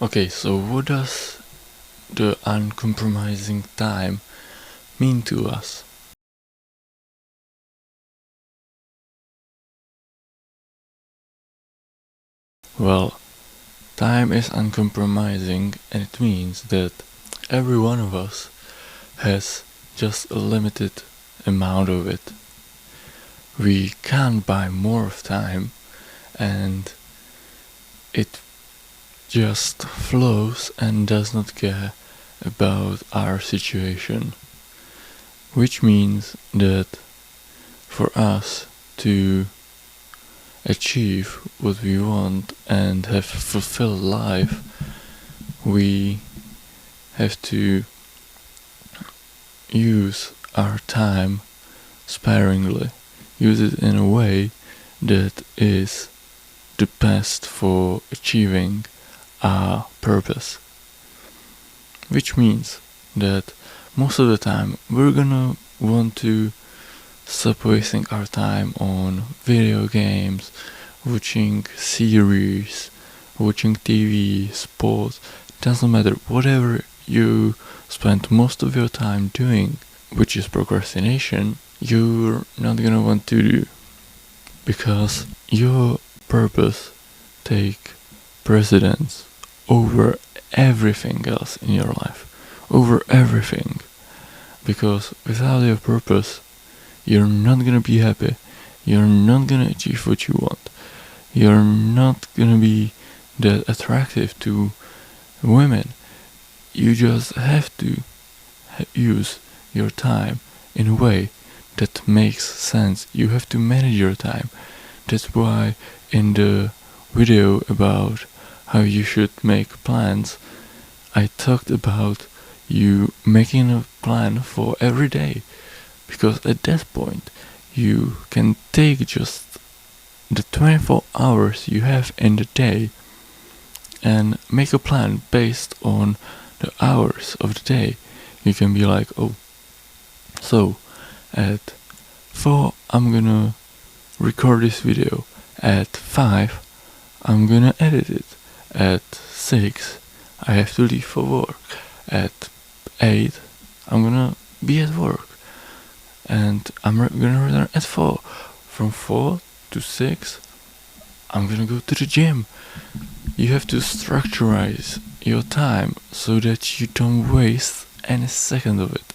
Okay, so what does the uncompromising time mean to us? Well, time is uncompromising, and it means that every one of us has just a limited amount of it. We can't buy more of time, and it just flows and does not care about our situation. Which means that for us to achieve what we want and have a fulfilled life, we have to use our time sparingly, use it in a way that is the best for achieving our purpose. Which means that most of the time we're gonna want to stop wasting our time on video games, watching series, watching TV, sports. Doesn't matter, whatever you spend most of your time doing, which is procrastination, you're not gonna want to do, because your purpose take precedence over everything else in your life, over everything. Because without your purpose, you're not gonna be happy, you're not gonna achieve what you want, you're not gonna be that attractive to women. You just have to use your time in a way that makes sense. You have to manage your time. That's why in the video about how you should make plans, I talked about you making a plan for every day, because at that point you can take just the 24 hours you have in the day and make a plan based on the hours of the day. You can be like, oh, so at 4 I'm gonna record this video, at 5 I'm gonna edit it, at 6 I have to leave for work, at 8 I'm gonna be at work, and I'm gonna return at 4. From 4 to 6 I'm gonna go to the gym. You have to structurize your time so that you don't waste any second of it,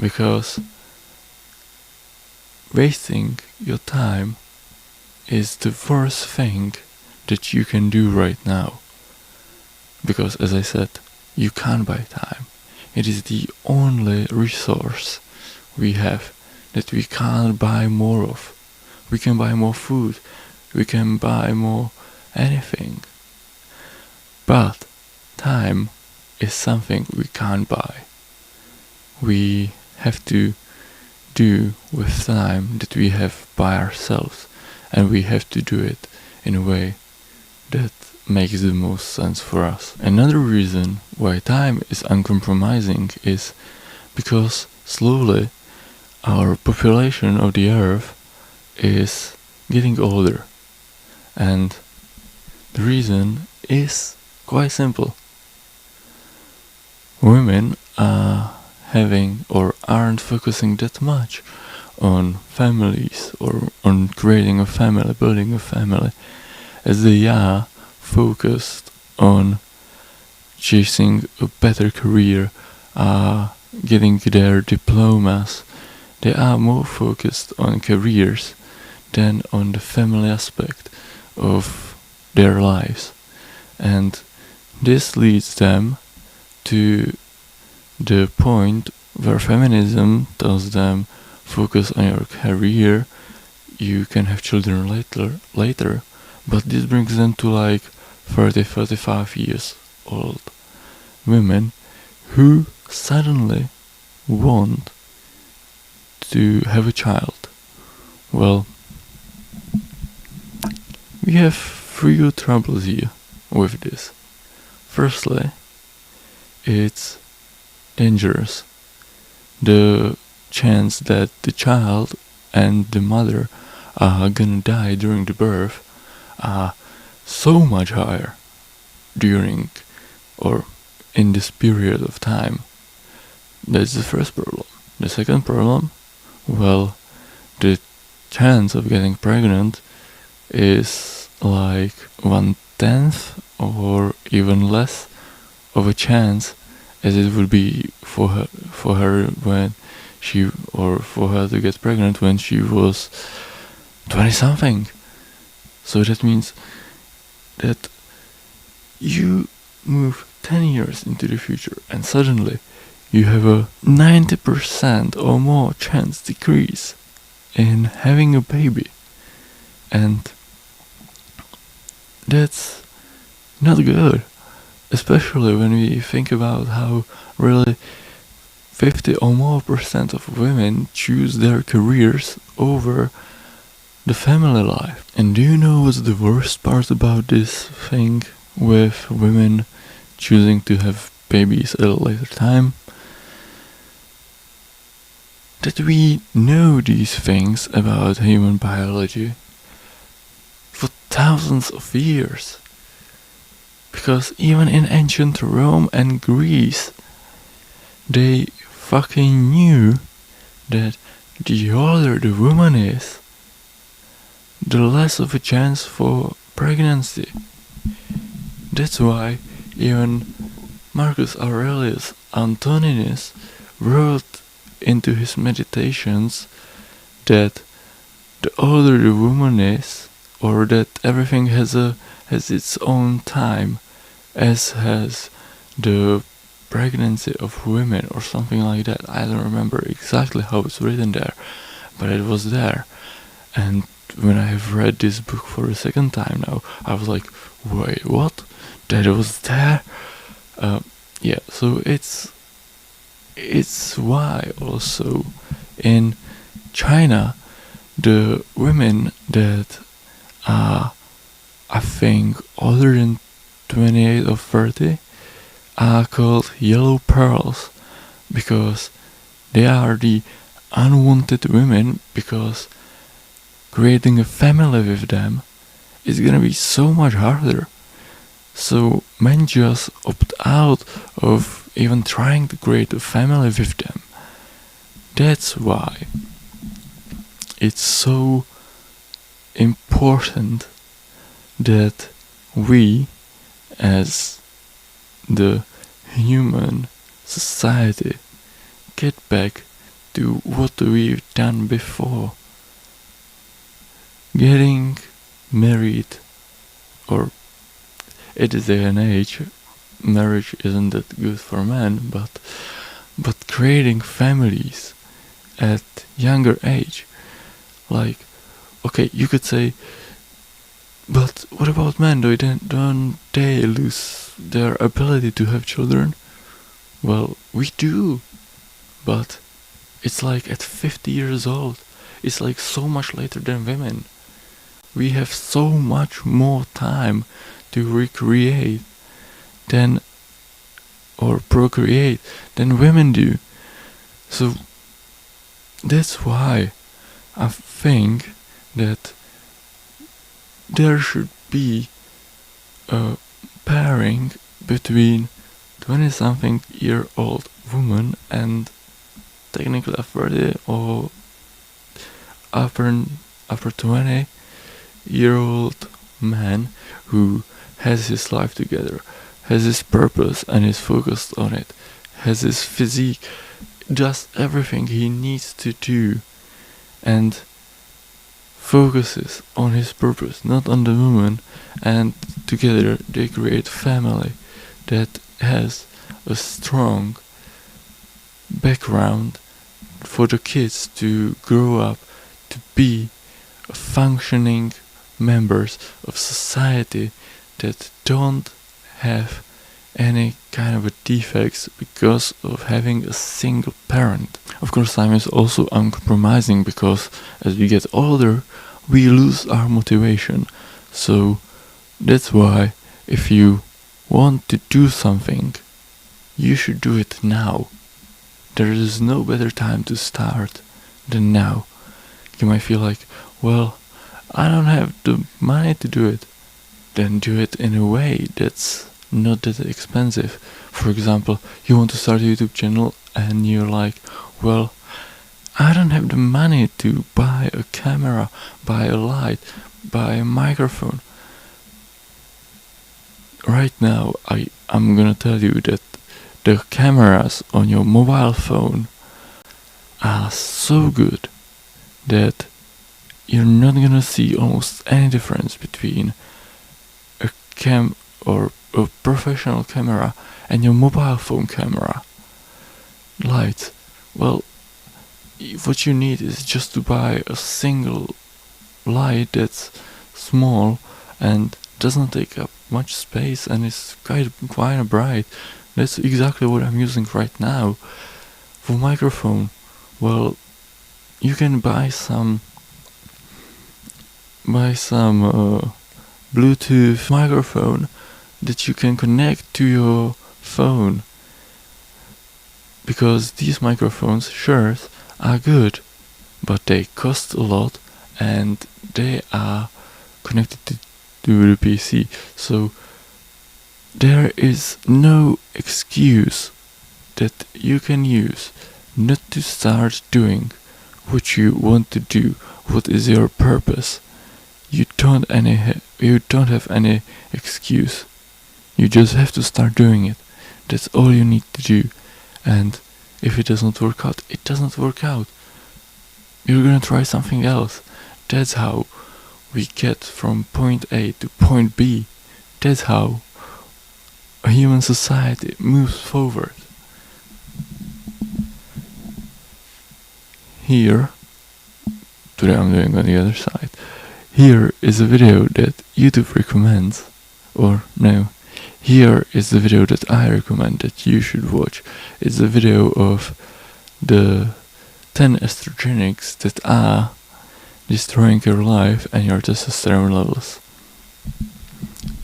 because wasting your time is the worst thing that you can do right now. Because as I said, you can't buy time. It is the only resource we have that we can't buy more of. We can buy more food, we can buy more anything. But time is something we can't buy. We have to do with time that we have by ourselves, and we have to do it in a way that makes the most sense for us. Another reason why time is uncompromising is because slowly our population of the earth is getting older, and the reason is quite simple. Women are having or aren't focusing that much on families or on creating a family, building a family, as they are focused on chasing a better career, getting their diplomas. They are more focused on careers than on the family aspect of their lives. And this leads them to the point where feminism tells them, focus on your career, you can have children later. But this brings them to like 30-35 years old women who suddenly want to have a child. Well, we have few troubles here with this. Firstly, it's dangerous. The chance that the child and the mother are gonna die during the birth are so much higher during or in this period of time. That's the first problem. The second problem, well, the chance of getting pregnant is like 1/10 or even less of a chance as it would be for her when she, or for her to get pregnant when she was 20 something. So that means that you move 10 years into the future and suddenly you have a 90% or more chance decrease in having a baby. And that's not good, especially when we think about how really 50 or more percent of women choose their careers over the family life. And do you know what's the worst part about this thing with women choosing to have babies at a later time? That we know these things about human biology for thousands of years. Because even in ancient Rome and Greece, they fucking knew that the older the woman is, the less of a chance for pregnancy. That's why even Marcus Aurelius Antoninus wrote into his meditations that the older the woman is, or that everything has its own time, as has the pregnancy of women or something like that. I don't remember exactly how it's written there, but it was there. And when I have read this book for the second time now, I was like, wait, what? That was there? Yeah, so it's why also in China the women that are, I think, older than 28 or 30 are called yellow pearls, because they are the unwanted women, because creating a family with them is gonna be so much harder. So men just opt out of even trying to create a family with them. That's why it's so important that we, as the human society, get back to what we've done before. Getting married, or at this day and age, marriage isn't that good for men, but creating families at younger age, like, okay, you could say, but what about men? Don't they lose their ability to have children? Well, we do, but it's like at 50 years old. It's like so much later than women. We have so much more time to recreate than, or procreate, than women do. So that's why I think that there should be a pairing between 20-something-year-old woman and technically a 30 or upper 20-year-old man who has his life together, has his purpose and is focused on it, has his physique, does everything he needs to do, and focuses on his purpose, not on the woman, and together they create family that has a strong background for the kids to grow up to be functioning members of society that don't have any kind of a defects because of having a single parent. Of course, time is also uncompromising, because as we get older, we lose our motivation. So that's why if you want to do something, you should do it now. There is no better time to start than now. You might feel like, well, I don't have the money to do it. Then do it in a way that's not that expensive. For example, you want to start a YouTube channel and you're like, well, I don't have the money to buy a camera, buy a light, buy a microphone. Right now, I'm gonna tell you that the cameras on your mobile phone are so good that you're not gonna see almost any difference between a professional camera and your mobile phone camera. Lights. Well, what you need is just to buy a single light that's small and doesn't take up much space and is quite bright. That's exactly what I'm using right now. For microphone, well, you can buy some Bluetooth microphone that you can connect to your phone, because these microphones, sure, are good, but they cost a lot and they are connected to the PC, so there is no excuse that you can use not to start doing what you want to do, what is your purpose. You don't have any excuse. You just have to start doing it. That's all you need to do. And if it doesn't work out, it doesn't work out. You're gonna try something else. That's how we get from point A to point B. That's how a human society moves forward. Here, today I'm doing on the other side. Here is a video that YouTube recommends, or no, here is the video that I recommend that you should watch. It's a video of the 10 estrogenics that are destroying your life and your testosterone levels.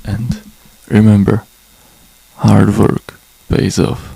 And remember, hard work pays off.